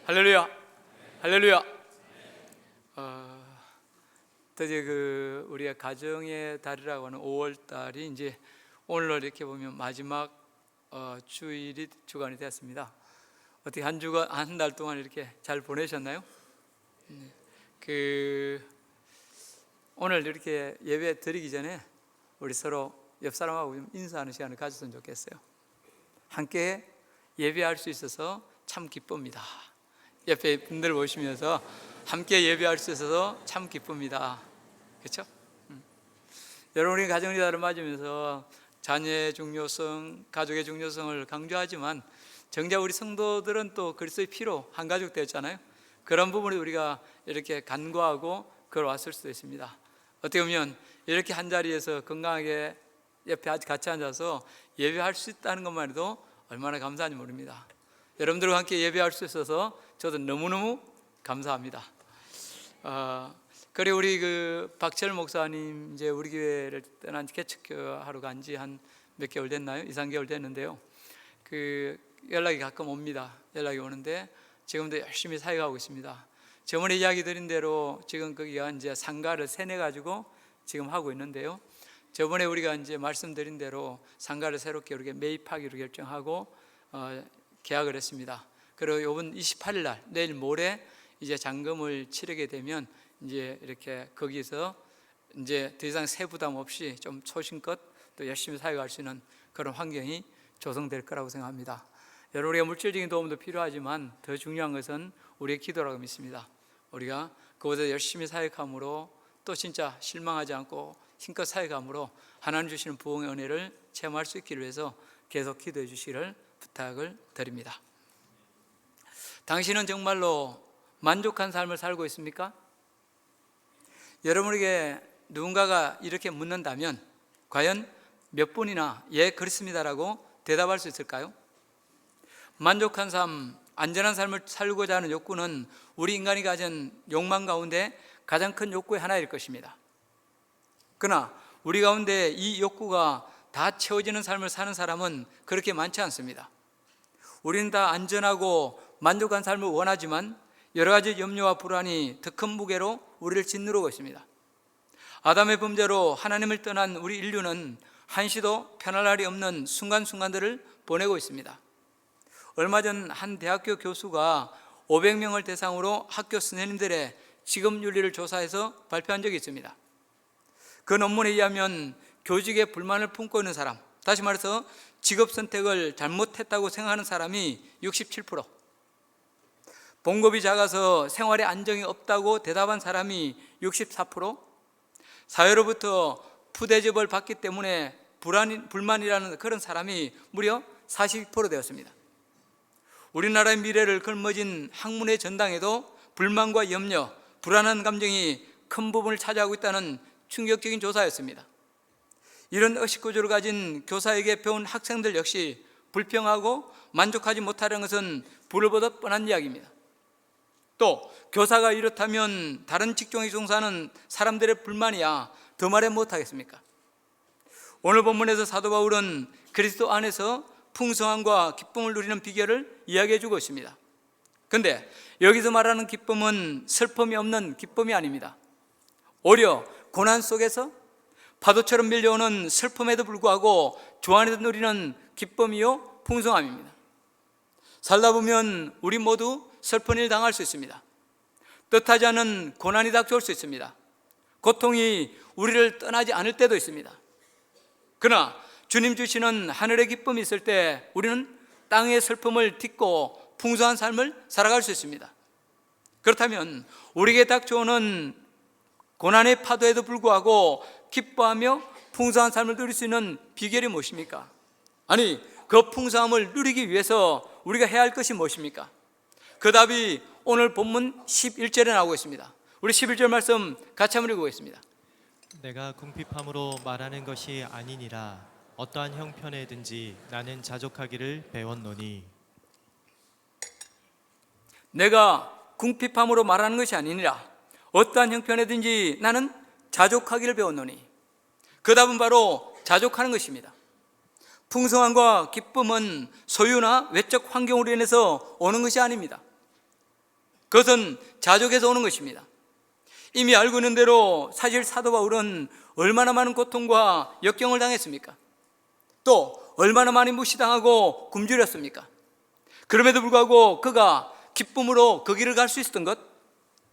할렐루야, 할렐루야. 드디어 우리가 가정의 달이라고 하는 5월 달이 이제 오늘로 이렇게 보면 마지막 주일이 주간이 되었습니다. 어떻게 한 달 동안 이렇게 잘 보내셨나요? 오늘 이렇게 예배 드리기 전에 우리 서로 옆 사람하고 좀 인사하는 시간을 가졌으면 좋겠어요. 함께 예배할 수 있어서 참 기쁩니다. 옆에 분들 보시면서 함께 예배할 수 있어서 참 기쁩니다. 그렇죠? 여러분, 우리 가정의 달을 맞으면서 자녀의 중요성, 가족의 중요성을 강조하지만 정작 우리 성도들은 또 그리스도의 피로 한 가족 되었잖아요. 그런 부분을 우리가 이렇게 간구하고 걸어왔을 수도 있습니다. 어떻게 보면 이렇게 한 자리에서 건강하게 옆에 같이 앉아서 예배할 수 있다는 것만 해도 얼마나 감사한지 모릅니다. 여러분들과 함께 예배할 수 있어서 저도 너무너무 감사합니다. 그리고 우리 박철 목사님 이제 우리 교회를 떠난 개척하러 간 지 한 몇 개월 됐나요? 2, 3개월 됐는데요. 연락이 가끔 옵니다. 연락이 오는데 지금도 열심히 사역하고 있습니다. 저번에 이야기 드린 대로 지금 거기가 이제 상가를 세내가지고 지금 하고 있는데요. 저번에 우리가 이제 말씀드린 대로 상가를 새롭게 우리가 매입하기로 결정하고 계약을 했습니다. 그리고 이번 28일 날 내일 모레 이제 잔금을 치르게 되면 이제 이렇게 거기서 이제 더 이상 세부담 없이 좀 소신껏 또 열심히 사역할 수 있는 그런 환경이 조성될 거라고 생각합니다. 여러분, 우리가 물질적인 도움도 필요하지만 더 중요한 것은 우리의 기도라고 믿습니다. 우리가 그곳에 열심히 사역함으로 또 진짜 실망하지 않고 힘껏 사역함으로 하나님 주시는 부흥의 은혜를 체험할 수 있기를 위해서 계속 기도해 주시기를 부탁을 드립니다. 당신은 정말로 만족한 삶을 살고 있습니까? 여러분에게 누군가가 이렇게 묻는다면 과연 몇 분이나 예 그렇습니다라고 대답할 수 있을까요? 만족한 삶, 안전한 삶을 살고자 하는 욕구는 우리 인간이 가진 욕망 가운데 가장 큰 욕구의 하나일 것입니다. 그러나 우리 가운데 이 욕구가 다 채워지는 삶을 사는 사람은 그렇게 많지 않습니다. 우리는 다 안전하고 만족한 삶을 원하지만 여러 가지 염려와 불안이 더 큰 무게로 우리를 짓누르고 있습니다. 아담의 범죄로 하나님을 떠난 우리 인류는 한시도 편할 날이 없는 순간순간들을 보내고 있습니다. 얼마 전 한 대학교 교수가 500명을 대상으로 학교 선생님들의 직업윤리를 조사해서 발표한 적이 있습니다. 그 논문에 의하면 교직에 불만을 품고 있는 사람, 다시 말해서 직업 선택을 잘못했다고 생각하는 사람이 67%, 봉급이 작아서 생활에 안정이 없다고 대답한 사람이 64%, 사회로부터 푸대접을 받기 때문에 불만이라는 그런 사람이 무려 42% 되었습니다. 우리나라의 미래를 걸머진 학문의 전당에도 불만과 염려, 불안한 감정이 큰 부분을 차지하고 있다는 충격적인 조사였습니다. 이런 의식구조를 가진 교사에게 배운 학생들 역시 불평하고 만족하지 못하는 것은 불을 보듯 뻔한 이야기입니다. 또 교사가 이렇다면 다른 직종에 종사하는 사람들의 불만이야 더 말해 못하겠습니까? 오늘 본문에서 사도 바울은 그리스도 안에서 풍성함과 기쁨을 누리는 비결을 이야기해 주고 있습니다. 그런데 여기서 말하는 기쁨은 슬픔이 없는 기쁨이 아닙니다. 오히려 고난 속에서 파도처럼 밀려오는 슬픔에도 불구하고 주 안에서 누리는 기쁨이요 풍성함입니다. 살다 보면 우리 모두 슬픈 일 당할 수 있습니다. 뜻하지 않은 고난이 닥쳐올 수 있습니다. 고통이 우리를 떠나지 않을 때도 있습니다. 그러나 주님 주시는 하늘의 기쁨이 있을 때 우리는 땅의 슬픔을 딛고 풍성한 삶을 살아갈 수 있습니다. 그렇다면 우리에게 닥쳐오는 고난의 파도에도 불구하고 기뻐하며 풍성한 삶을 누릴 수 있는 비결이 무엇입니까? 아니, 그 풍성함을 누리기 위해서 우리가 해야 할 것이 무엇입니까? 그 답이 오늘 본문 11절에 나오고 있습니다. 우리 11절 말씀 같이 한번 읽어보겠습니다. 내가 궁핍함으로 말하는 것이 아니니라. 어떠한 형편에든지 나는 자족하기를 배웠노니. 내가 궁핍함으로 말하는 것이 아니니라. 어떠한 형편에든지 나는 자족하기를 배웠노니. 그 답은 바로 자족하는 것입니다. 풍성함과 기쁨은 소유나 외적 환경으로 인해서 오는 것이 아닙니다. 그것은 자족에서 오는 것입니다. 이미 알고 있는 대로 사실 사도 바울은 얼마나 많은 고통과 역경을 당했습니까? 또 얼마나 많이 무시당하고 굶주렸습니까? 그럼에도 불구하고 그가 기쁨으로 그 길을 갈 수 있었던 것,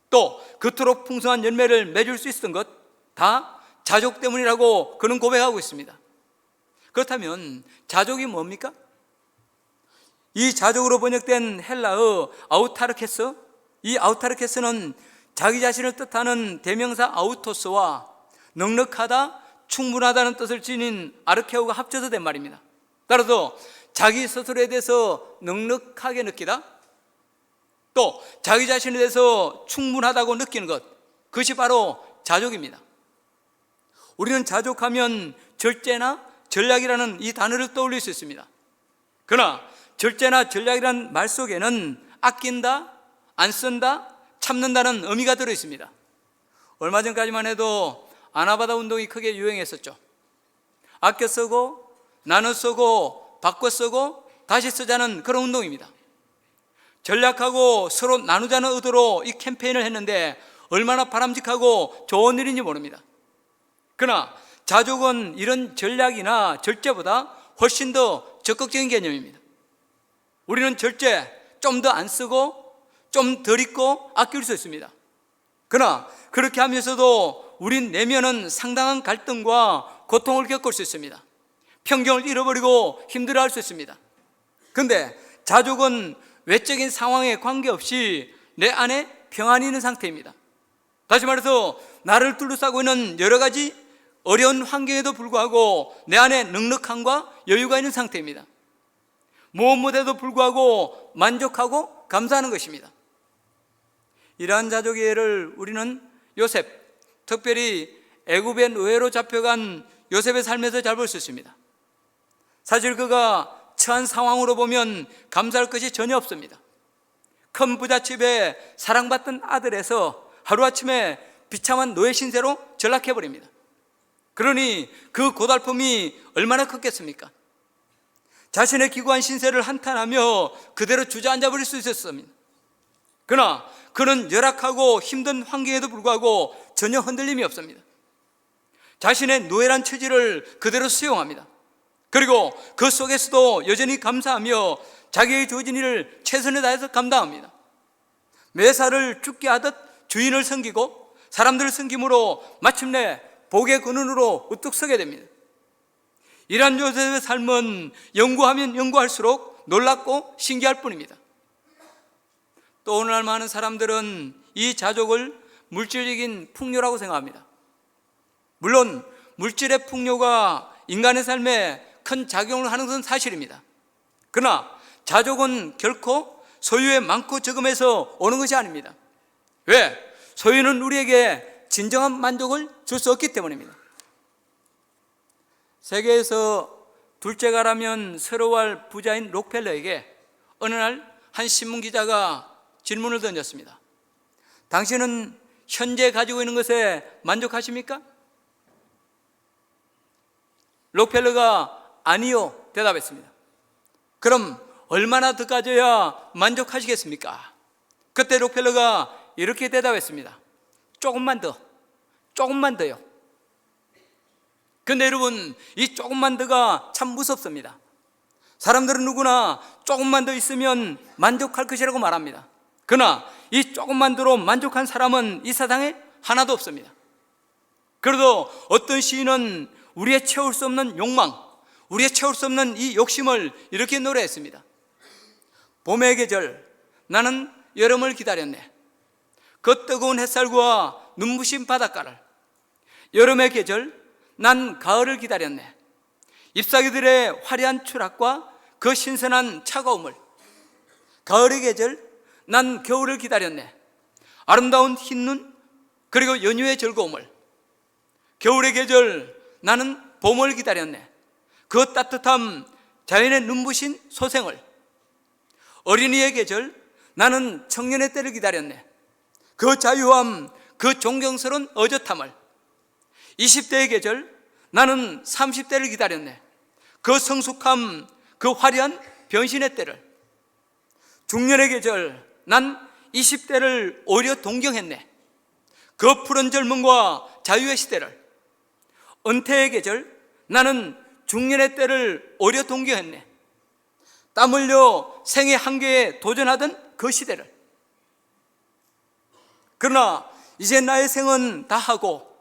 또 그토록 풍성한 열매를 맺을 수 있었던 것, 다 자족 때문이라고 그는 고백하고 있습니다. 그렇다면 자족이 뭡니까? 이 자족으로 번역된 헬라어 아우타르케스, 이 아우타르케스는 자기 자신을 뜻하는 대명사 아우토스와 넉넉하다, 충분하다는 뜻을 지닌 아르케오가 합쳐서 된 말입니다. 따라서 자기 스스로에 대해서 넉넉하게 느끼다, 또 자기 자신에 대해서 충분하다고 느끼는 것, 그것이 바로 자족입니다. 우리는 자족하면 절제나 전략이라는 이 단어를 떠올릴 수 있습니다. 그러나 절제나 전략이라는 말 속에는 아낀다, 안 쓴다, 참는다는 의미가 들어있습니다. 얼마 전까지만 해도 아나바다 운동이 크게 유행했었죠. 아껴 쓰고 나눠 쓰고 바꿔 쓰고 다시 쓰자는 그런 운동입니다. 전략하고 서로 나누자는 의도로 이 캠페인을 했는데 얼마나 바람직하고 좋은 일인지 모릅니다. 그러나 자족은 이런 전략이나 절제보다 훨씬 더 적극적인 개념입니다. 우리는 절제, 좀 더 안 쓰고 좀 덜 입고 아낄 수 있습니다. 그러나 그렇게 하면서도 우린 내면은 상당한 갈등과 고통을 겪을 수 있습니다. 평경을 잃어버리고 힘들어할 수 있습니다. 그런데 자족은 외적인 상황에 관계없이 내 안에 평안이 있는 상태입니다. 다시 말해서 나를 둘러싸고 있는 여러 가지 어려운 환경에도 불구하고 내 안에 넉넉함과 여유가 있는 상태입니다. 무엇에도 불구하고 만족하고 감사하는 것입니다. 이러한 자족의 예를 우리는 요셉, 특별히 애굽의 노예로 잡혀간 요셉의 삶에서 잘 볼 수 있습니다. 사실 그가 처한 상황으로 보면 감사할 것이 전혀 없습니다. 큰 부잣집에 사랑받던 아들에서 하루아침에 비참한 노예 신세로 전락해버립니다. 그러니 그 고달픔이 얼마나 컸겠습니까? 자신의 기구한 신세를 한탄하며 그대로 주저앉아 버릴 수 있었습니다. 그러나 그는 열악하고 힘든 환경에도 불구하고 전혀 흔들림이 없습니다. 자신의 노예란 처지를 그대로 수용합니다. 그리고 그 속에서도 여전히 감사하며 자기의 주어진 일을 최선을 다해서 감당합니다. 매사를 죽게 하듯 주인을 섬기고 사람들을 섬김으로 마침내 복의 근원으로 우뚝 서게 됩니다. 이러한 요셉의 삶은 연구하면 연구할수록 놀랍고 신기할 뿐입니다. 또 오늘날 많은 사람들은 이 자족을 물질적인 풍요라고 생각합니다. 물론 물질의 풍요가 인간의 삶에 큰 작용을 하는 것은 사실입니다. 그러나 자족은 결코 소유의 많고 적음에서 오는 것이 아닙니다. 왜? 소유는 우리에게 진정한 만족을 줄 수 없기 때문입니다. 세계에서 둘째가라면 서러워할 부자인 록펠러에게 어느 날 한 신문기자가 질문을 던졌습니다. 당신은 현재 가지고 있는 것에 만족하십니까? 록펠러가 아니요 대답했습니다. 그럼 얼마나 더 가져야 만족하시겠습니까? 그때 록펠러가 이렇게 대답했습니다. 조금만 더요. 근데 여러분, 이 조금만 더가 참 무섭습니다. 사람들은 누구나 조금만 더 있으면 만족할 것이라고 말합니다. 그러나 이 조금만 더로 만족한 사람은 이 세상에 하나도 없습니다. 그래도 어떤 시인은 우리의 채울 수 없는 욕망, 우리의 채울 수 없는 이 욕심을 이렇게 노래했습니다. 봄의 계절, 나는 여름을 기다렸네. 그 뜨거운 햇살과 눈부신 바닷가를. 여름의 계절, 난 가을을 기다렸네. 잎사귀들의 화려한 추락과 그 신선한 차가움을. 가을의 계절, 난 겨울을 기다렸네. 아름다운 흰눈 그리고 연휴의 즐거움을. 겨울의 계절, 나는 봄을 기다렸네. 그 따뜻함, 자연의 눈부신 소생을. 어린이의 계절, 나는 청년의 때를 기다렸네. 그 자유함, 그 존경스러운 어젓함을. 20대의 계절, 나는 30대를 기다렸네. 그 성숙함, 그 화려한 변신의 때를. 중년의 계절, 난 20대를 오히려 동경했네. 그 푸른 젊음과 자유의 시대를, 은퇴의 계절, 나는 중년의 때를 오히려 동경했네. 땀 흘려 생의 한계에 도전하던 그 시대를. 그러나 이제 나의 생은 다 하고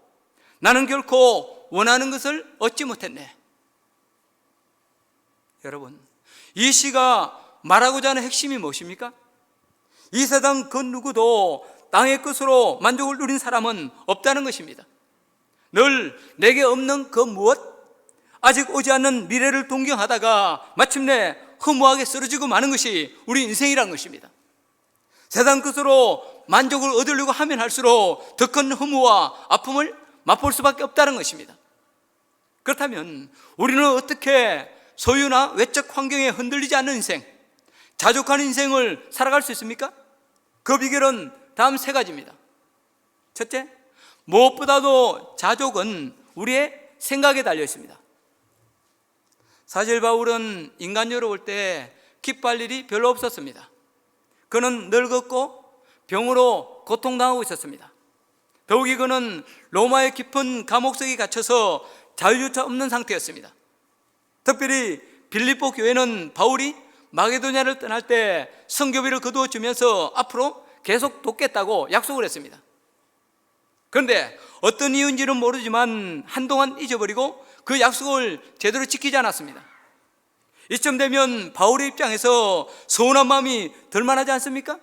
나는 결코 원하는 것을 얻지 못했네. 여러분, 이 시가 말하고자 하는 핵심이 무엇입니까? 이 세상 그 누구도 땅의 것으로 만족을 누린 사람은 없다는 것입니다. 늘 내게 없는 그 무엇, 아직 오지 않는 미래를 동경하다가 마침내 허무하게 쓰러지고 마는 것이 우리 인생이라는 것입니다. 세상 것으로 만족을 얻으려고 하면 할수록 더 큰 허무와 아픔을 맛볼 수밖에 없다는 것입니다. 그렇다면 우리는 어떻게 소유나 외적 환경에 흔들리지 않는 인생, 자족하는 인생을 살아갈 수 있습니까? 그 비결은 다음 세 가지입니다. 첫째, 무엇보다도 자족은 우리의 생각에 달려 있습니다. 사실 바울은 인간적으로 볼 때 기뻐할 일이 별로 없었습니다. 그는 늙었고 병으로 고통당하고 있었습니다. 더욱이 그는 로마의 깊은 감옥석에 갇혀서 자유조차 없는 상태였습니다. 특별히 빌립보 교회는 바울이 마게도냐를 떠날 때 선교비를 거두어 주면서 앞으로 계속 돕겠다고 약속을 했습니다. 그런데 어떤 이유인지는 모르지만 한동안 잊어버리고 그 약속을 제대로 지키지 않았습니다. 이쯤 되면 바울의 입장에서 서운한 마음이 들 만하지 않습니까?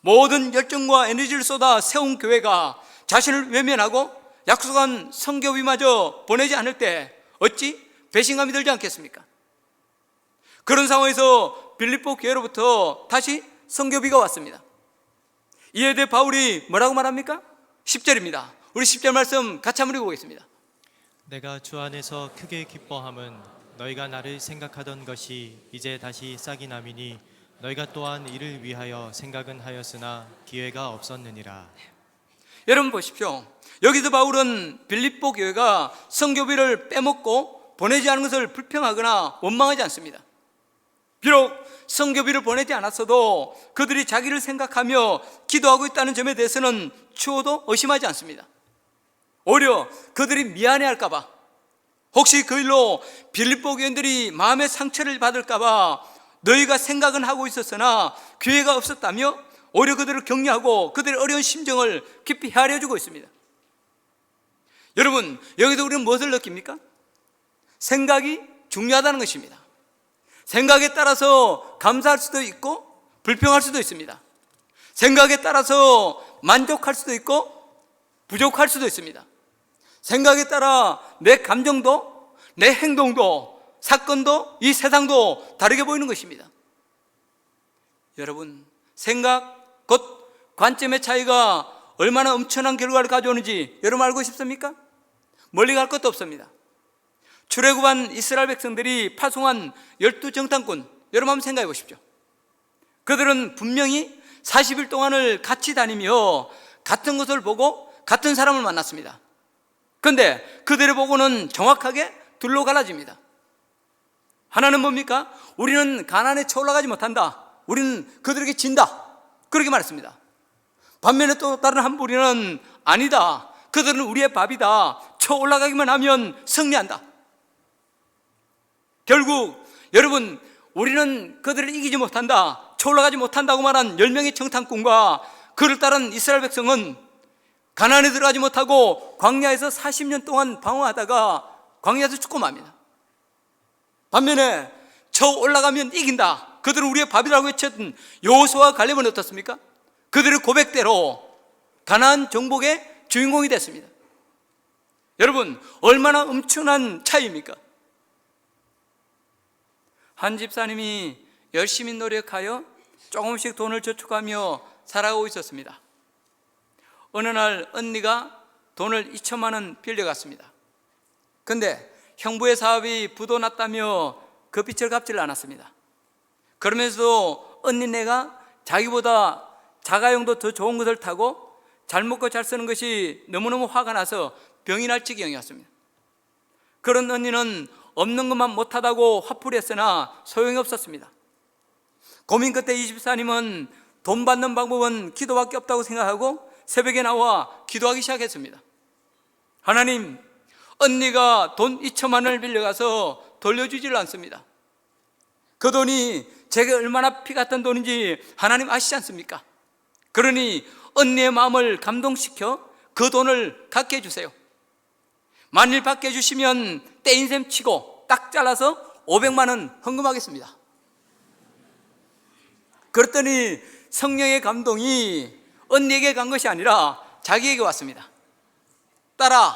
모든 열정과 에너지를 쏟아 세운 교회가 자신을 외면하고 약속한 선교비마저 보내지 않을 때 어찌 배신감이 들지 않겠습니까? 그런 상황에서 빌립보 교회로부터 다시 선교비가 왔습니다. 이에 대해 바울이 뭐라고 말합니까? 10절입니다. 우리 10절 말씀 같이 한번 읽어보겠습니다. 내가 주 안에서 크게 기뻐함은 너희가 나를 생각하던 것이 이제 다시 싹이 남이니 너희가 또한 이를 위하여 생각은 하였으나 기회가 없었느니라. 여러분 보십시오. 여기서 바울은 빌립보 교회가 선교비를 빼먹고 보내지 않은 것을 불평하거나 원망하지 않습니다. 비록 선교비를 보내지 않았어도 그들이 자기를 생각하며 기도하고 있다는 점에 대해서는 추호도 의심하지 않습니다. 오히려 그들이 미안해할까 봐, 혹시 그 일로 빌립보 교인들이 마음의 상처를 받을까 봐 너희가 생각은 하고 있었으나 기회가 없었다며 오히려 그들을 격려하고 그들의 어려운 심정을 깊이 헤아려주고 있습니다. 여러분, 여기서 우리는 무엇을 느낍니까? 생각이 중요하다는 것입니다. 생각에 따라서 감사할 수도 있고 불평할 수도 있습니다. 생각에 따라서 만족할 수도 있고 부족할 수도 있습니다. 생각에 따라 내 감정도, 내 행동도, 사건도, 이 세상도 다르게 보이는 것입니다. 여러분, 생각, 곧 관점의 차이가 얼마나 엄청난 결과를 가져오는지 여러분 알고 싶습니까? 멀리 갈 것도 없습니다. 출애굽한 이스라엘 백성들이 파송한 12정탐꾼, 여러분 한번 생각해 보십시오. 그들은 분명히 40일 동안을 같이 다니며 같은 것을 보고 같은 사람을 만났습니다. 그런데 그들의 보고는 정확하게 둘로 갈라집니다. 하나는 뭡니까? 우리는 가나안에 쳐올라가지 못한다. 우리는 그들에게 진다. 그렇게 말했습니다. 반면에 또 다른 한 무리는 아니다. 그들은 우리의 밥이다. 쳐올라가기만 하면 승리한다. 결국 여러분, 우리는 그들을 이기지 못한다, 쳐올라가지 못한다고 말한 10명의 정탐꾼과 그를 따른 이스라엘 백성은 가나안에 들어가지 못하고 광야에서 40년 동안 방황하다가 광야에서 죽고 맙니다. 반면에 저 올라가면 이긴다, 그들은 우리의 밥이라고 외쳤던 여호수아와 갈렙은 어떻습니까? 그들의 고백대로 가나안 정복의 주인공이 됐습니다. 여러분, 얼마나 엄청난 차이입니까? 한 집사님이 열심히 노력하여 조금씩 돈을 저축하며 살아가고 있었습니다. 어느 날 언니가 돈을 2천만 원 빌려갔습니다. 그런데 형부의 사업이 부도났다며 그 빚을 갚지를 않았습니다. 그러면서도 언니네가 자기보다 자가용도 더 좋은 것을 타고 잘 먹고 잘 쓰는 것이 너무너무 화가 나서 병이 날 지경이었습니다. 그런 언니는 없는 것만 못하다고 화풀이 했으나 소용이 없었습니다. 고민 끝에 이 집사님은 돈 받는 방법은 기도밖에 없다고 생각하고 새벽에 나와 기도하기 시작했습니다. 하나님, 언니가 돈 2천만 원을 빌려가서 돌려주지를 않습니다. 그 돈이 제게 얼마나 피 같은 돈인지 하나님 아시지 않습니까? 그러니 언니의 마음을 감동시켜 그 돈을 갖게 해주세요. 만일 받게 해주시면 떼인셈 치고 딱 잘라서 500만 원 헌금하겠습니다. 그랬더니 성령의 감동이 언니에게 간 것이 아니라 자기에게 왔습니다. 딸아,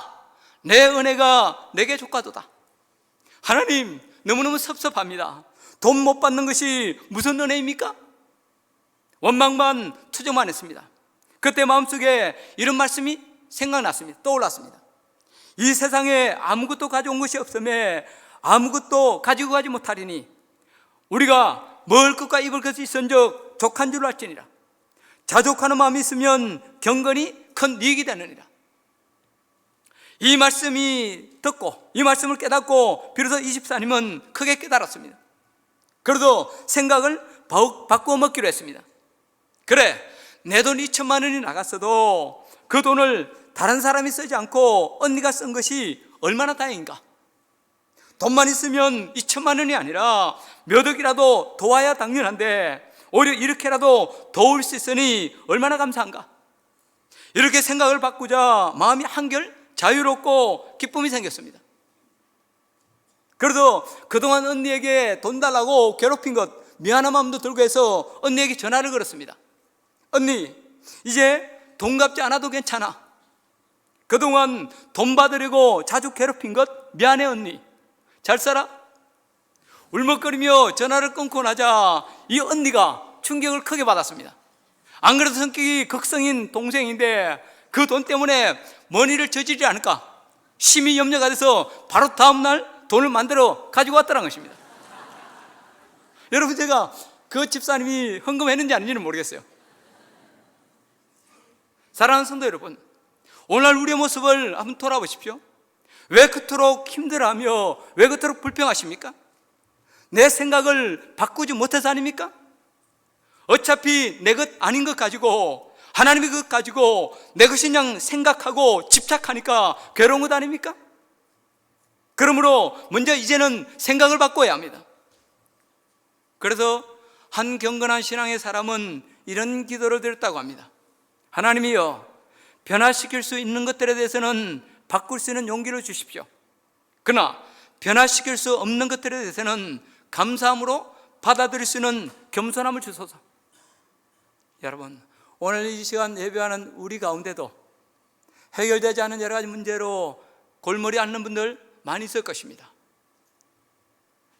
내 은혜가 내게 족하도다. 하나님, 너무너무 섭섭합니다. 돈 못 받는 것이 무슨 은혜입니까? 원망만 투정만 했습니다. 그때 마음속에 이런 말씀이 생각났습니다. 떠올랐습니다. 이 세상에 아무것도 가져온 것이 없음에 아무것도 가지고 가지 못하리니 우리가 먹을 것과 입을 것이 있은즉 족한 줄 알지니라. 자족하는 마음이 있으면 경건이 큰 이익이 되느니라. 이 말씀이 듣고 이 말씀을 깨닫고 비로소 이 집사님은 크게 깨달았습니다. 그래도 생각을 바꾸어 먹기로 했습니다. 그래, 내 돈 2천만 원이 나갔어도 그 돈을 다른 사람이 쓰지 않고 언니가 쓴 것이 얼마나 다행인가. 돈만 있으면 2천만 원이 아니라 몇 억이라도 도와야 당연한데 오히려 이렇게라도 도울 수 있으니 얼마나 감사한가. 이렇게 생각을 바꾸자 마음이 한결 자유롭고 기쁨이 생겼습니다. 그래서 그동안 언니에게 돈 달라고 괴롭힌 것 미안한 마음도 들고 해서 언니에게 전화를 걸었습니다. 언니, 이제 돈 갚지 않아도 괜찮아. 그동안 돈 받으려고 자주 괴롭힌 것 미안해 언니. 잘 살아? 울먹거리며 전화를 끊고 나자 이 언니가 충격을 크게 받았습니다. 안 그래도 성격이 극성인 동생인데 그 돈 때문에 뭔 일을 저지르지 않을까 심히 염려가 돼서 바로 다음날 돈을 만들어 가지고 왔다는 것입니다. 여러분, 제가 그 집사님이 헌금했는지 아닌지는 모르겠어요. 사랑하는 성도 여러분, 오늘 우리의 모습을 한번 돌아보십시오. 왜 그토록 힘들어하며 왜 그토록 불평하십니까? 내 생각을 바꾸지 못해서 아닙니까? 어차피 내 것 아닌 것 가지고 하나님의 것 가지고 내 것인 양 생각하고 집착하니까 괴로운 것 아닙니까? 그러므로 먼저 이제는 생각을 바꿔야 합니다. 그래서 한 경건한 신앙의 사람은 이런 기도를 드렸다고 합니다. 하나님이여, 변화시킬 수 있는 것들에 대해서는 바꿀 수 있는 용기를 주십시오. 그러나 변화시킬 수 없는 것들에 대해서는 감사함으로 받아들일 수 있는 겸손함을 주소서. 여러분, 오늘 이 시간 예배하는 우리 가운데도 해결되지 않은 여러 가지 문제로 골머리 앓는 분들 많이 있을 것입니다.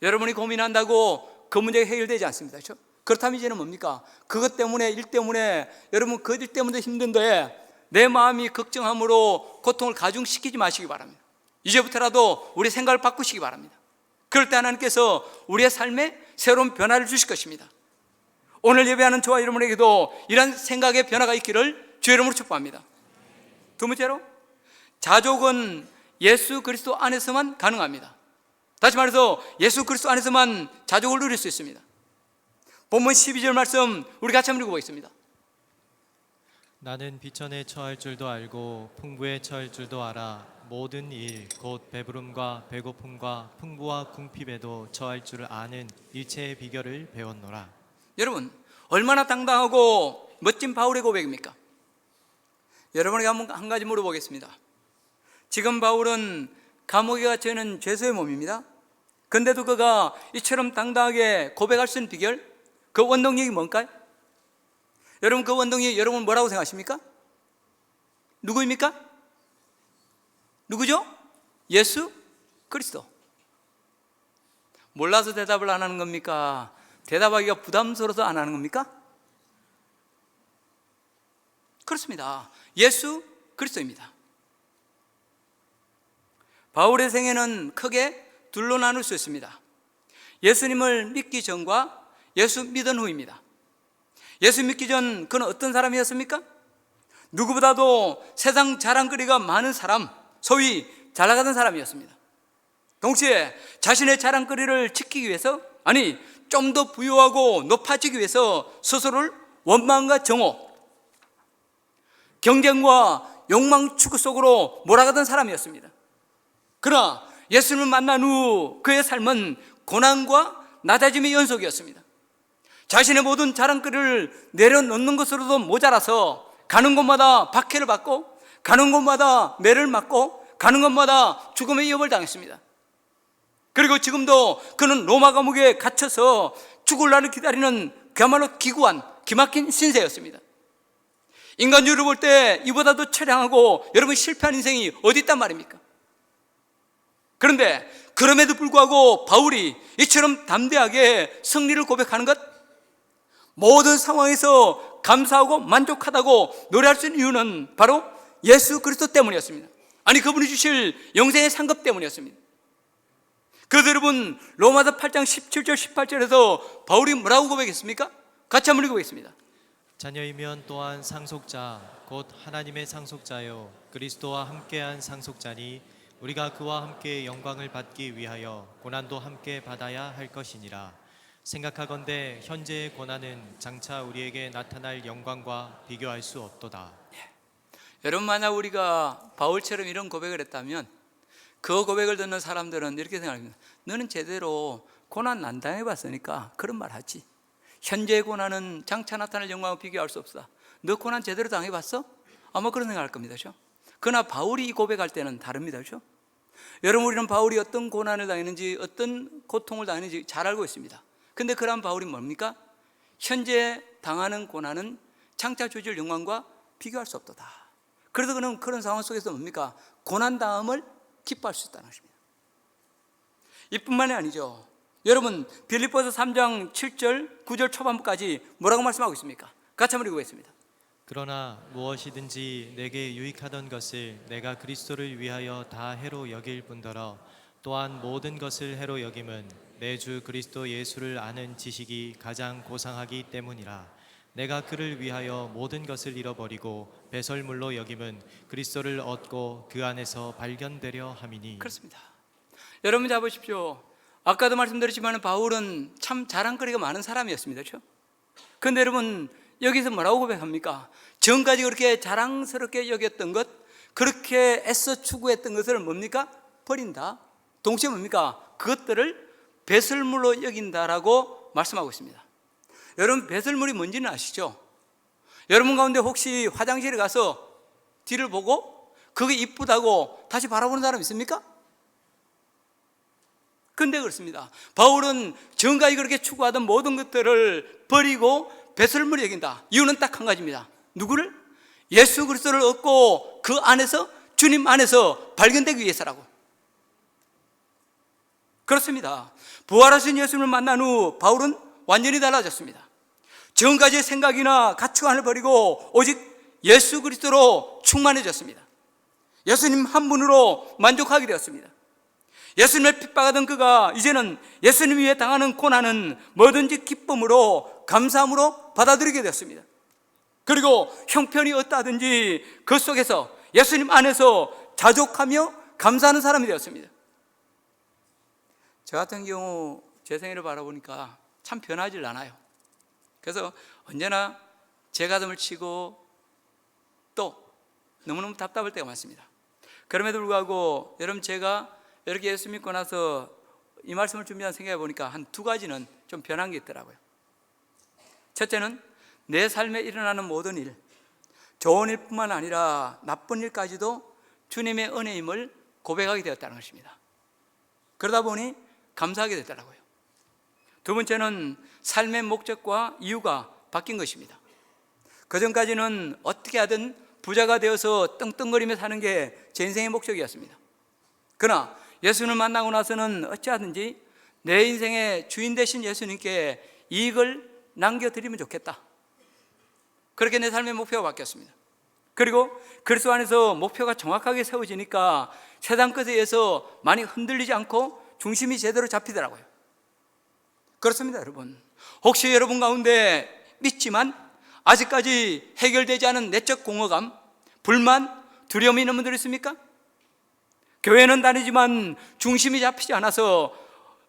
여러분이 고민한다고 그 문제가 해결되지 않습니다. 그렇죠? 그렇다면 이제는 뭡니까? 그것 때문에, 일 때문에, 여러분 그 일 때문에 힘든데 내 마음이 걱정함으로 고통을 가중시키지 마시기 바랍니다. 이제부터라도 우리 생각을 바꾸시기 바랍니다. 그럴 때 하나님께서 우리의 삶에 새로운 변화를 주실 것입니다. 오늘 예배하는 저와 여러분에게도 이런 생각의 변화가 있기를 주의 이름으로 축복합니다. 두 번째로, 자족은 예수 그리스도 안에서만 가능합니다. 다시 말해서 예수 그리스도 안에서만 자족을 누릴 수 있습니다. 본문 12절 말씀 우리 같이 한번 읽어보겠습니다. 나는 비천에 처할 줄도 알고 풍부에 처할 줄도 알아. 모든 일 곧 배부름과 배고픔과 풍부와 궁핍에도 처할 줄 아는 일체의 비결을 배웠노라. 여러분, 얼마나 당당하고 멋진 바울의 고백입니까? 여러분에게 한 가지 물어보겠습니다. 지금 바울은 감옥에 갇혀 있는 죄수의 몸입니다. 그런데도 그가 이처럼 당당하게 고백할 수 있는 비결, 그 원동력이 뭔가요? 여러분, 그 원동력이 여러분 뭐라고 생각하십니까? 누구입니까? 누구죠? 예수 그리스도. 몰라서 대답을 안 하는 겁니까? 대답하기가 부담스러워서 안 하는 겁니까? 그렇습니다. 예수 그리스도입니다. 바울의 생애는 크게 둘로 나눌 수 있습니다. 예수님을 믿기 전과 예수 믿은 후입니다. 예수 믿기 전 그는 어떤 사람이었습니까? 누구보다도 세상 자랑거리가 많은 사람, 소위 잘 나가던 사람이었습니다. 동시에 자신의 자랑거리를 지키기 위해서, 아니 좀 더 부유하고 높아지기 위해서 스스로를 원망과 정오, 경쟁과 욕망 추구 속으로 몰아가던 사람이었습니다. 그러나 예수님을 만난 후 그의 삶은 고난과 낮아짐의 연속이었습니다. 자신의 모든 자랑거리를 내려놓는 것으로도 모자라서 가는 곳마다 박해를 받고, 가는 곳마다 매를 맞고, 가는 곳마다 죽음의 위협을 당했습니다. 그리고 지금도 그는 로마 감옥에 갇혀서 죽을 날을 기다리는 그야말로 기구한 기막힌 신세였습니다. 인간주의를 볼 때 이보다도 처량하고 여러분 실패한 인생이 어디 있단 말입니까? 그런데 그럼에도 불구하고 바울이 이처럼 담대하게 승리를 고백하는 것, 모든 상황에서 감사하고 만족하다고 노래할 수 있는 이유는 바로 예수 그리스도 때문이었습니다. 아니, 그분이 주실 영생의 상급 때문이었습니다. 그래서 여러분, 로마서 8장 17절 18절에서 바울이 뭐라고 고백했습니까? 같이 한번 읽어보겠습니다. 자녀이면 또한 상속자 곧 하나님의 상속자요 그리스도와 함께한 상속자니 우리가 그와 함께 영광을 받기 위하여 고난도 함께 받아야 할 것이니라. 생각하건대 현재의 고난은 장차 우리에게 나타날 영광과 비교할 수 없도다. 여러분, 만약 우리가 바울처럼 이런 고백을 했다면 그 고백을 듣는 사람들은 이렇게 생각합니다. 너는 제대로 고난 안 당해봤으니까 그런 말 하지. 현재의 고난은 장차 나타날 영광과 비교할 수 없다. 너 고난 제대로 당해봤어? 아마 그런 생각할 겁니다. 그렇죠? 그러나 바울이 이 고백할 때는 다릅니다. 그렇죠? 여러분, 우리는 바울이 어떤 고난을 당했는지, 어떤 고통을 당했는지 잘 알고 있습니다. 근데 그런 바울이 뭡니까? 현재 당하는 고난은 장차 주실 영광과 비교할 수 없도다. 그래서 그는 그런 상황 속에서 뭡니까? 고난당함을 기뻐할 수 있다는 것입니다. 이뿐만이 아니죠. 여러분, 빌립보서 3장 7절 9절 초반부까지 뭐라고 말씀하고 있습니까? 같이 한번 읽어보겠습니다. 그러나 무엇이든지 내게 유익하던 것을 내가 그리스도를 위하여 다 해로 여길 뿐더러 또한 모든 것을 해로 여김은 내 주 그리스도 예수를 아는 지식이 가장 고상하기 때문이라. 내가 그를 위하여 모든 것을 잃어버리고 배설물로 여김은 그리스도를 얻고 그 안에서 발견되려 함이니. 그렇습니다. 여러분 잘 보십시오. 아까도 말씀드렸지만 바울은 참 자랑거리가 많은 사람이었습니다. 그렇죠? 그런데 여러분, 여기서 뭐라고 고백합니까? 전까지 그렇게 자랑스럽게 여겼던 것, 그렇게 애써 추구했던 것을 뭡니까? 버린다. 동시에 뭡니까? 그것들을 배설물로 여긴다라고 말씀하고 있습니다. 여러분, 배설물이 뭔지는 아시죠? 여러분 가운데 혹시 화장실에 가서 뒤를 보고 그게 이쁘다고 다시 바라보는 사람 있습니까? 근데 그렇습니다. 바울은 전까지 그렇게 추구하던 모든 것들을 버리고 배설물이 여긴다. 이유는 딱 한 가지입니다. 누구를? 예수 그리스도를 얻고 그 안에서, 주님 안에서 발견되기 위해서라고. 그렇습니다. 부활하신 예수님을 만난 후 바울은 완전히 달라졌습니다. 전까지의 생각이나 가치관을 버리고 오직 예수 그리스도로 충만해졌습니다. 예수님 한 분으로 만족하게 되었습니다. 예수님을 핍박하던 그가 이제는 예수님 위해 당하는 고난은 뭐든지 기쁨으로, 감사함으로 받아들이게 되었습니다. 그리고 형편이 어떠하든지 그 속에서 예수님 안에서 자족하며 감사하는 사람이 되었습니다. 저 같은 경우 제 생애를 바라보니까 참 변하질 않아요. 그래서 언제나 제 가슴을 치고 또 너무너무 답답할 때가 많습니다. 그럼에도 불구하고 여러분, 제가 이렇게 예수 믿고 나서 이 말씀을 준비한 생각해 보니까 한 두 가지는 좀 변한 게 있더라고요. 첫째는 내 삶에 일어나는 모든 일, 좋은 일뿐만 아니라 나쁜 일까지도 주님의 은혜임을 고백하게 되었다는 것입니다. 그러다 보니 감사하게 됐더라고요. 두 번째는 삶의 목적과 이유가 바뀐 것입니다. 그전까지는 어떻게 하든 부자가 되어서 떵떵거리며 사는 게 제 인생의 목적이었습니다. 그러나 예수님을 만나고 나서는 어찌하든지 내 인생의 주인 되신 예수님께 이익을 남겨드리면 좋겠다. 그렇게 내 삶의 목표가 바뀌었습니다. 그리고 그리스도 안에서 목표가 정확하게 세워지니까 세상 것에 의해서 많이 흔들리지 않고 중심이 제대로 잡히더라고요. 그렇습니다, 여러분. 혹시 여러분 가운데 믿지만 아직까지 해결되지 않은 내적 공허감, 불만, 두려움이 있는 분들 있습니까? 교회는 다니지만 중심이 잡히지 않아서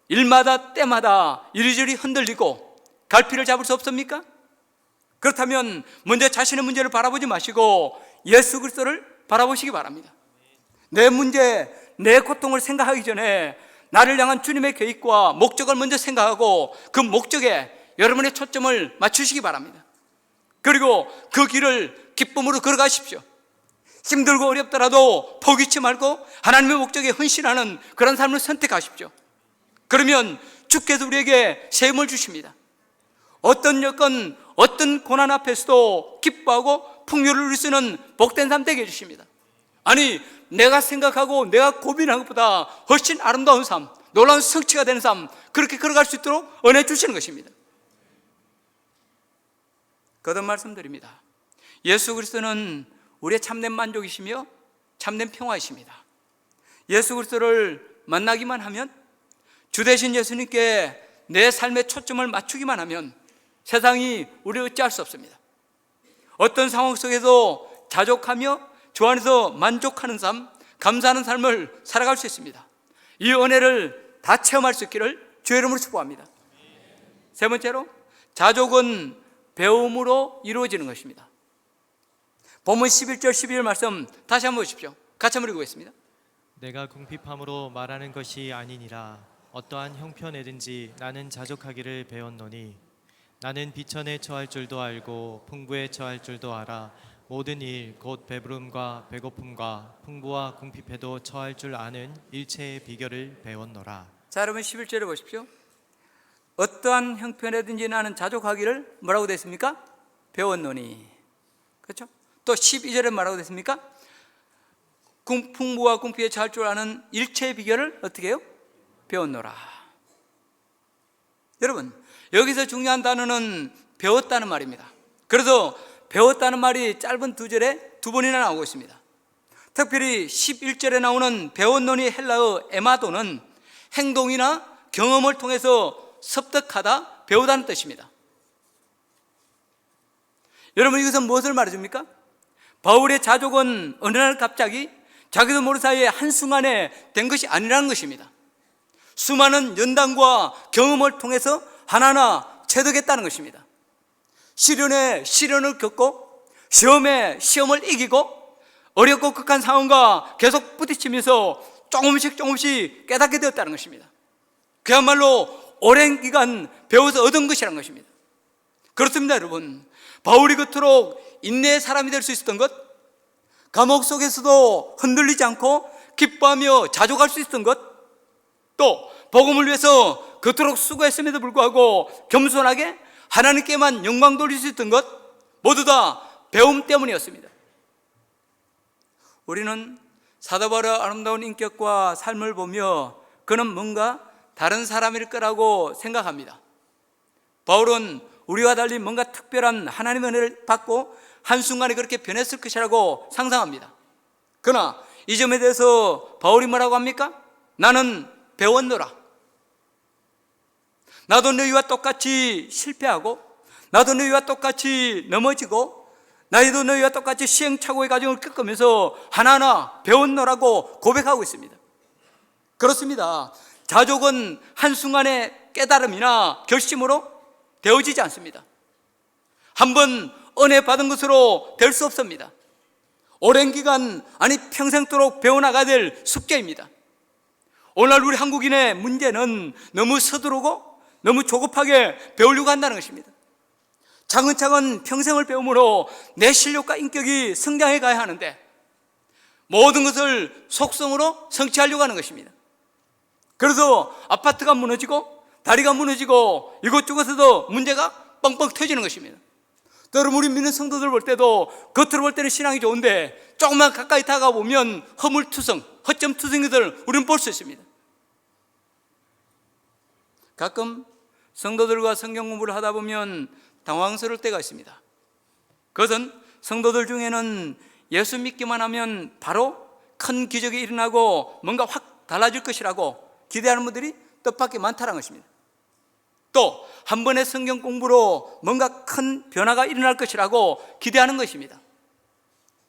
일마다 때마다 이리저리 흔들리고 갈피를 잡을 수 없습니까? 그렇다면 먼저 자신의 문제를 바라보지 마시고 예수 그리스도를 바라보시기 바랍니다. 내 문제, 내 고통을 생각하기 전에 나를 향한 주님의 계획과 목적을 먼저 생각하고 그 목적에 여러분의 초점을 맞추시기 바랍니다. 그리고 그 길을 기쁨으로 걸어가십시오. 힘들고 어렵더라도 포기치 말고 하나님의 목적에 헌신하는 그런 삶을 선택하십시오. 그러면 주께서 우리에게 새 힘을 주십니다. 어떤 여건, 어떤 고난 앞에서도 기뻐하고 풍요를 누릴 수 있는 복된 삶 되게 해주십니다. 아니, 내가 생각하고 내가 고민한 것보다 훨씬 아름다운 삶, 놀라운 성취가 되는 삶, 그렇게 걸어갈 수 있도록 은혜 주시는 것입니다. 거듭 말씀드립니다. 예수 그리스도는 우리의 참된 만족이시며 참된 평화이십니다. 예수 그리스도를 만나기만 하면, 주 되신 예수님께 내 삶의 초점을 맞추기만 하면 세상이 우리를 어찌할 수 없습니다. 어떤 상황 속에서 자족하며 주 안에서 만족하는 삶, 감사하는 삶을 살아갈 수 있습니다. 이 은혜를 다 체험할 수 있기를 주의 이름으로 축복합니다. 세 번째로, 자족은 배움으로 이루어지는 것입니다. 본문 11절 12절 말씀 다시 한번 보십시오. 같이 한번 읽어보겠습니다. 내가 궁핍함으로 말하는 것이 아니니라. 어떠한 형편에든지 나는 자족하기를 배웠노니 나는 비천에 처할 줄도 알고 풍부에 처할 줄도 알아. 모든 일 곧 배부름과 배고픔과 풍부와 궁핍에도 처할 줄 아는 일체의 비결을 배웠노라. 자, 여러분 11절에 보십시오. 어떠한 형편에든지 나는 자족하기를 뭐라고 되어 있습니까? 배웠노니. 그렇죠? 또 12절에 뭐라고 되어 있습니까? 풍부와 궁핍에 처할 줄 아는 일체의 비결을 어떻게 해요? 배웠노라. 여러분, 여기서 중요한 단어는 배웠다는 말입니다. 그래서 배웠다는 말이 짧은 두 절에 두 번이나 나오고 있습니다. 특별히 11절에 나오는 배웠노니 헬라어 에마도는 행동이나 경험을 통해서 습득하다, 배우다는 뜻입니다. 여러분, 이것은 무엇을 말해줍니까? 바울의 자족은 어느 날 갑자기 자기도 모르는 사이에 한순간에 된 것이 아니라는 것입니다. 수많은 연단과 경험을 통해서 하나하나 체득했다는 것입니다. 시련에 시련을 겪고 시험에 시험을 이기고 어렵고 극한 상황과 계속 부딪히면서 조금씩 깨닫게 되었다는 것입니다. 그야말로 오랜 기간 배워서 얻은 것이라는 것입니다. 그렇습니다, 여러분. 바울이 그토록 인내의 사람이 될 수 있었던 것, 감옥 속에서도 흔들리지 않고 기뻐하며 자족할 수 있었던 것, 또 복음을 위해서 그토록 수고했음에도 불구하고 겸손하게 하나님께만 영광 돌릴 수 있었던 것, 모두 다 배움 때문이었습니다. 우리는 사도 바울의 아름다운 인격과 삶을 보며 그는 뭔가 다른 사람일 거라고 생각합니다. 바울은 우리와 달리 뭔가 특별한 하나님의 은혜를 받고 한순간에 그렇게 변했을 것이라고 상상합니다. 그러나 이 점에 대해서 바울이 뭐라고 합니까? 나는 배웠노라. 나도 너희와 똑같이 실패하고, 나도 너희와 똑같이 넘어지고, 나도 너희와 똑같이 시행착오의 과정을 겪으면서 하나하나 배웠노라고 고백하고 있습니다. 그렇습니다. 자족은 한순간의 깨달음이나 결심으로 되어지지 않습니다. 한번 은혜 받은 것으로 될 수 없습니다. 오랜 기간, 아니 평생도록 배워나가야 될 숙제입니다. 오늘날 우리 한국인의 문제는 너무 서두르고 너무 조급하게 배우려고 한다는 것입니다. 차근차근 평생을 배움으로 내 실력과 인격이 성장해 가야 하는데 모든 것을 속성으로 성취하려고 하는 것입니다. 그래서 아파트가 무너지고 다리가 무너지고 이것저것에도 문제가 뻥뻥 터지는 것입니다. 또 여러분, 우리 믿는 성도들 볼 때도 겉으로 볼 때는 신앙이 좋은데 조금만 가까이 다가가 보면 허물투성, 허점투성이들 우리는 볼 수 있습니다. 가끔 성도들과 성경 공부를 하다 보면 당황스러울 때가 있습니다. 그것은 성도들 중에는 예수 믿기만 하면 바로 큰 기적이 일어나고 뭔가 확 달라질 것이라고 기대하는 분들이 뜻밖의 많다는 것입니다. 또 한 번의 성경 공부로 뭔가 큰 변화가 일어날 것이라고 기대하는 것입니다.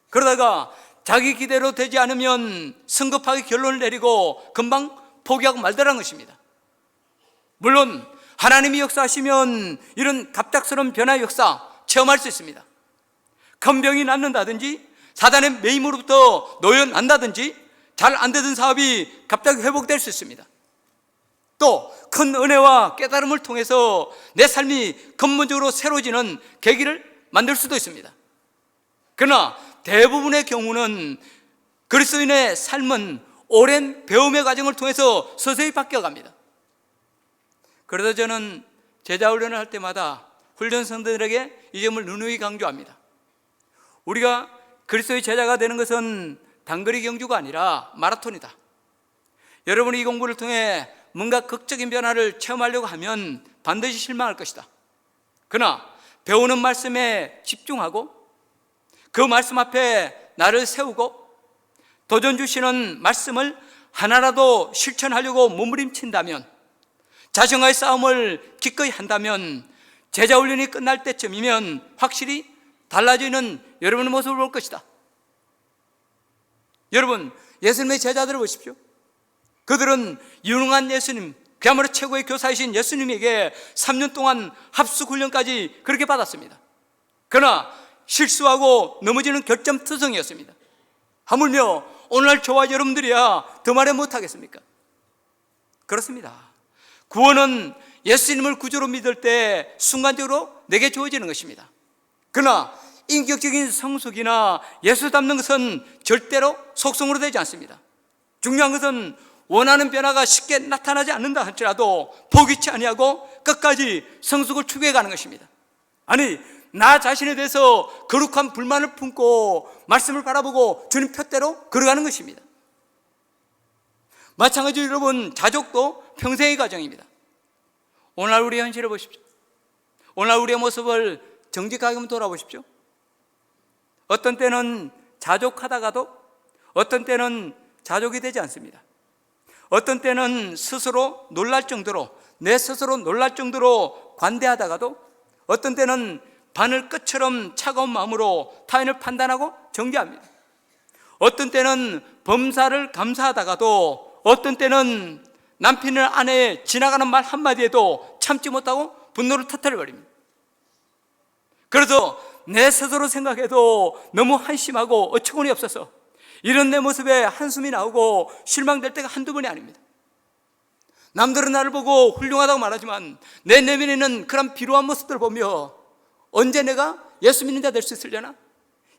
그러다가 자기 기대로 되지 않으면 성급하게 결론을 내리고 금방 포기하고 말더라는 것입니다. 물론 하나님이 역사하시면 이런 갑작스러운 변화의 역사, 체험할 수 있습니다. 큰 병이 낫는다든지 사단의 매임으로부터 놓여난다든지 잘 안 되던 사업이 갑자기 회복될 수 있습니다. 또 큰 은혜와 깨달음을 통해서 내 삶이 근본적으로 새로워지는 계기를 만들 수도 있습니다. 그러나 대부분의 경우는 그리스도인의 삶은 오랜 배움의 과정을 통해서 서서히 바뀌어갑니다. 그래서 저는 제자 훈련을 할 때마다 훈련 성도들에게 이 점을 누누이 강조합니다. 우리가 그리스도의 제자가 되는 것은 단거리 경주가 아니라 마라톤이다. 여러분이 이 공부를 통해 뭔가 극적인 변화를 체험하려고 하면 반드시 실망할 것이다. 그러나 배우는 말씀에 집중하고 그 말씀 앞에 나를 세우고 도전 주시는 말씀을 하나라도 실천하려고 몸부림친다면, 자신과의 싸움을 기꺼이 한다면 제자 훈련이 끝날 때쯤이면 확실히 달라지는 여러분의 모습을 볼 것이다. 여러분, 예수님의 제자들을 보십시오. 그들은 유능한 예수님, 그야말로 최고의 교사이신 예수님에게 3년 동안 합숙 훈련까지 그렇게 받았습니다. 그러나 실수하고 넘어지는 결점투성이었습니다. 하물며 오늘날 저와 여러분들이야 더 말해 못하겠습니까? 그렇습니다. 구원은 예수님을 구주로 믿을 때 순간적으로 내게 주어지는 것입니다. 그러나 인격적인 성숙이나 예수 닮는 것은 절대로 속성으로 되지 않습니다. 중요한 것은 원하는 변화가 쉽게 나타나지 않는다 할지라도 포기치 아니하고 끝까지 성숙을 추구해 가는 것입니다. 아니, 나 자신에 대해서 거룩한 불만을 품고 말씀을 바라보고 주님 표대로 걸어가는 것입니다. 마찬가지로 여러분, 자족도 평생의 과정입니다. 오늘 우리의 현실을 보십시오. 오늘 우리의 모습을 정직하게 한번 돌아보십시오. 어떤 때는 자족하다가도 어떤 때는 자족이 되지 않습니다. 어떤 때는 스스로 놀랄 정도로, 내 스스로 놀랄 정도로 관대하다가도 어떤 때는 바늘 끝처럼 차가운 마음으로 타인을 판단하고 정죄합니다. 어떤 때는 범사를 감사하다가도 어떤 때는 남편이나 아내의 지나가는 말 한마디에도 참지 못하고 분노를 터뜨려버립니다. 그래서 내 스스로 생각해도 너무 한심하고 어처구니 없어서 이런 내 모습에 한숨이 나오고 실망될 때가 한두 번이 아닙니다. 남들은 나를 보고 훌륭하다고 말하지만 내 내면에는 그런 비루한 모습들을 보며 언제 내가 예수 믿는 자 될 수 있으려나?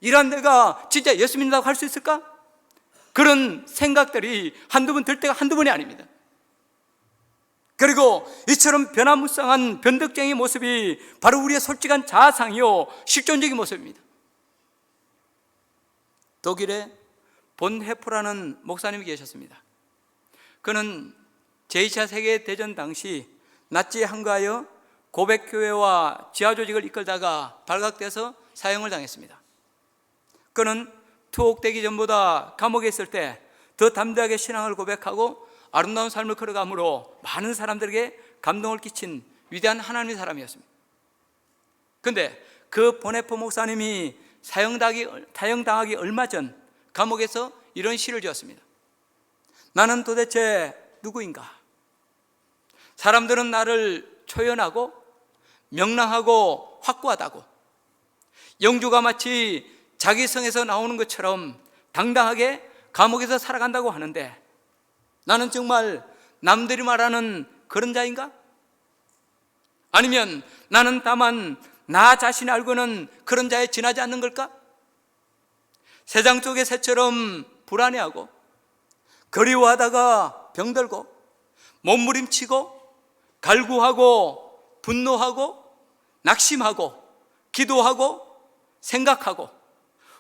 이런 내가 진짜 예수 믿는다고 할 수 있을까? 그런 생각들이 한두 번 들 때가 한두 번이 아닙니다. 그리고 이처럼 변화무쌍한 변덕쟁이 모습이 바로 우리의 솔직한 자아상이요 실존적인 모습입니다. 독일에 본 헤프라는 목사님이 계셨습니다. 그는 제2차 세계대전 당시 나치에 항거하여 고백교회와 지하조직을 이끌다가 발각돼서 사형을 당했습니다. 그는 투옥되기 전보다 감옥에 있을 때 더 담대하게 신앙을 고백하고 아름다운 삶을 걸어감으로 많은 사람들에게 감동을 끼친 위대한 하나님의 사람이었습니다. 그런데 그 보네포 목사님이 사형당하기 얼마 전 감옥에서 이런 시를 지었습니다. 나는 도대체 누구인가? 사람들은 나를 초연하고 명랑하고 확고하다고, 영주가 마치 자기 성에서 나오는 것처럼 당당하게 감옥에서 살아간다고 하는데 나는 정말 남들이 말하는 그런 자인가? 아니면 나는 다만 나 자신이 알고는 그런 자에 지나지 않는 걸까? 세상 속의 새처럼 불안해하고 그리워하다가 병들고 몸부림치고 갈구하고 분노하고 낙심하고 기도하고 생각하고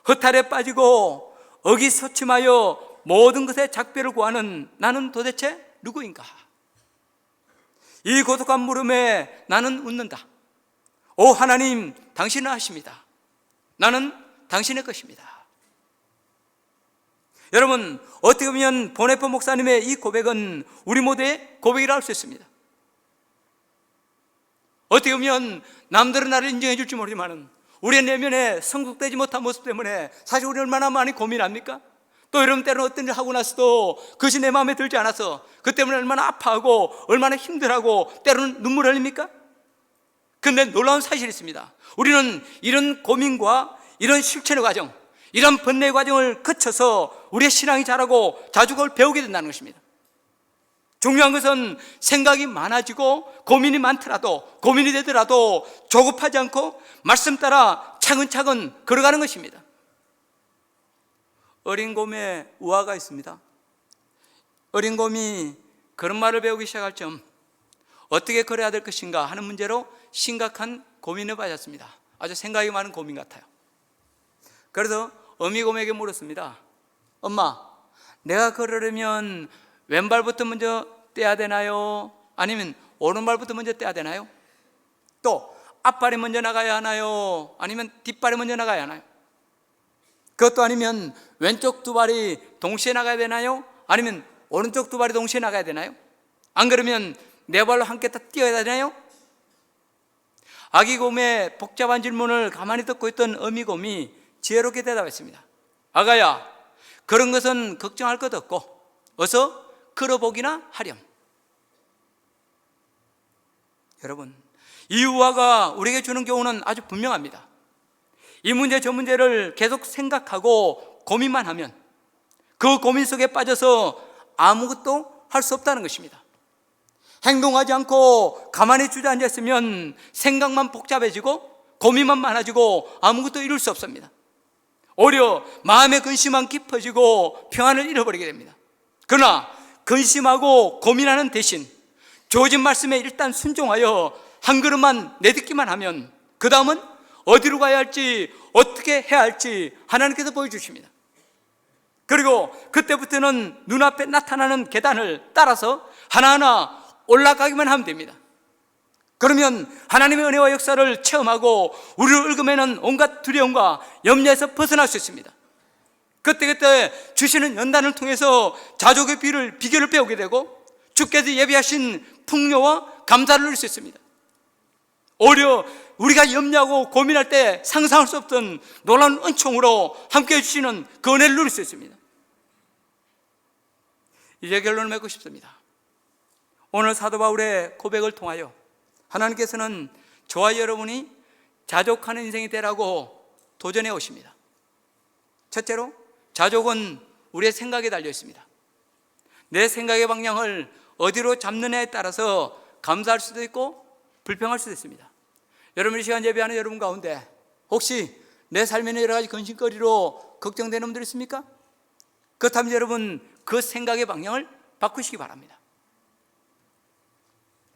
허탈에 빠지고 어기소침하여 모든 것에 작별을 구하는 나는 도대체 누구인가? 이 고독한 물음에 나는 웃는다. 오 하나님, 당신은 아십니다. 나는 당신의 것입니다. 여러분, 어떻게 보면 보네포 목사님의 이 고백은 우리 모두의 고백이라 할 수 있습니다. 어떻게 보면 남들은 나를 인정해 줄지 모르지만 우리의 내면에 성숙되지 못한 모습 때문에 사실 우리 얼마나 많이 고민합니까? 또 이런 때는 어떤 일을 하고 나서도 그것이 내 마음에 들지 않아서 그 때문에 얼마나 아파하고 얼마나 힘들어하고 때로는 눈물 흘립니까? 그런데 놀라운 사실이 있습니다. 우리는 이런 고민과 이런 실천의 과정, 이런 번뇌의 과정을 거쳐서 우리의 신앙이 자라고 자주걸 배우게 된다는 것입니다. 중요한 것은 생각이 많아지고 고민이 많더라도, 고민이 되더라도 조급하지 않고 말씀 따라 차근차근 걸어가는 것입니다. 어린 곰에 우화가 있습니다. 어린 곰이 걸음마를 배우기 시작할 점, 어떻게 걸어야 될 것인가 하는 문제로 심각한 고민에 빠졌습니다. 아주 생각이 많은 고민 같아요. 그래서 어미곰에게 물었습니다. 엄마, 내가 걸으려면 왼발부터 먼저 떼야 되나요? 아니면 오른발부터 먼저 떼야 되나요? 또 앞발이 먼저 나가야 하나요? 아니면 뒷발이 먼저 나가야 하나요? 그것도 아니면 왼쪽 두 발이 동시에 나가야 되나요? 아니면 오른쪽 두 발이 동시에 나가야 되나요? 안 그러면 네 발로 함께 다 뛰어야 되나요? 아기 곰의 복잡한 질문을 가만히 듣고 있던 어미곰이 지혜롭게 대답했습니다. 아가야, 그런 것은 걱정할 것 없고 어서 걸어보기나 하렴. 여러분, 이 우화가 우리에게 주는 교훈은 아주 분명합니다. 이 문제 저 문제를 계속 생각하고 고민만 하면 그 고민 속에 빠져서 아무것도 할 수 없다는 것입니다. 행동하지 않고 가만히 주저앉아 있으면 생각만 복잡해지고 고민만 많아지고 아무것도 이룰 수 없습니다. 오히려 마음의 근심만 깊어지고 평안을 잃어버리게 됩니다. 그러나 근심하고 고민하는 대신 주어진 말씀에 일단 순종하여 한 걸음만 내딛기만 하면 그 다음은 어디로 가야 할지 어떻게 해야 할지 하나님께서 보여주십니다. 그리고 그때부터는 눈앞에 나타나는 계단을 따라서 하나하나 올라가기만 하면 됩니다. 그러면 하나님의 은혜와 역사를 체험하고 우리를 얽어매는 온갖 두려움과 염려에서 벗어날 수 있습니다. 그때 주시는 연단을 통해서 자족의 비결을 배우게 되고 주께서 예비하신 풍요와 감사를 누릴 수 있습니다. 오히려 우리가 염려하고 고민할 때 상상할 수 없던 놀라운 은총으로 함께해 주시는 그 은혜를 누릴 수 있습니다. 이제 결론을 맺고 싶습니다. 오늘 사도 바울의 고백을 통하여 하나님께서는 저와 여러분이 자족하는 인생이 되라고 도전해 오십니다. 첫째로, 자족은 우리의 생각에 달려 있습니다. 내 생각의 방향을 어디로 잡느냐에 따라서 감사할 수도 있고 불평할 수도 있습니다. 여러분, 이 시간 예배하는 여러분 가운데 혹시 내 삶에는 여러 가지 근심거리로 걱정되는 분들 있습니까? 그렇다면 여러분, 그 생각의 방향을 바꾸시기 바랍니다.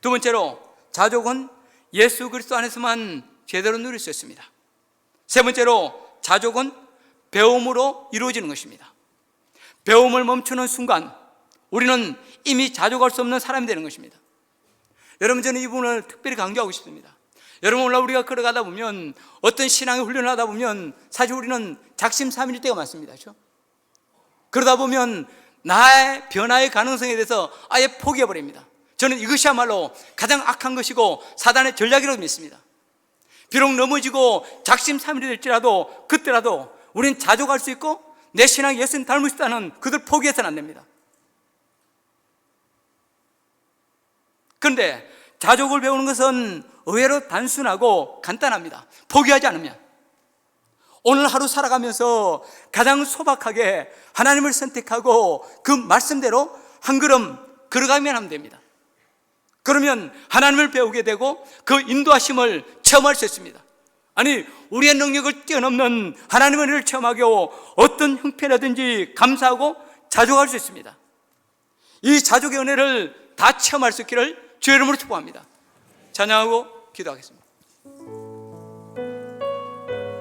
두 번째로, 자족은 예수 그리스도 안에서만 제대로 누릴 수 있습니다. 세 번째로, 자족은 배움으로 이루어지는 것입니다. 배움을 멈추는 순간 우리는 이미 자족할 수 없는 사람이 되는 것입니다. 여러분, 저는 이 부분을 특별히 강조하고 싶습니다. 여러분, 오늘 우리가 걸어가다 보면, 어떤 신앙의 훈련을 하다 보면 사실 우리는 작심삼일일 때가 많습니다. 그렇죠? 그러다 보면 나의 변화의 가능성에 대해서 아예 포기해버립니다. 저는 이것이야말로 가장 악한 것이고 사단의 전략이라고 믿습니다. 비록 넘어지고 작심삼일이 될지라도 그때라도 우리는 자족할 수 있고 내 신앙이 예수님 닮고 싶다는 그들 포기해서는 안 됩니다. 그런데 자족을 배우는 것은 의외로 단순하고 간단합니다. 포기하지 않으면. 오늘 하루 살아가면서 가장 소박하게 하나님을 선택하고 그 말씀대로 한 걸음 걸어가면 하면 됩니다. 그러면 하나님을 배우게 되고 그 인도하심을 체험할 수 있습니다. 아니, 우리의 능력을 뛰어넘는 하나님의 은혜를 체험하고 어떤 형편이라든지 감사하고 자족할 수 있습니다. 이 자족의 은혜를 다 체험할 수 있기를 주의 이름으로 축복합니다. 찬양하고 기도하겠습니다.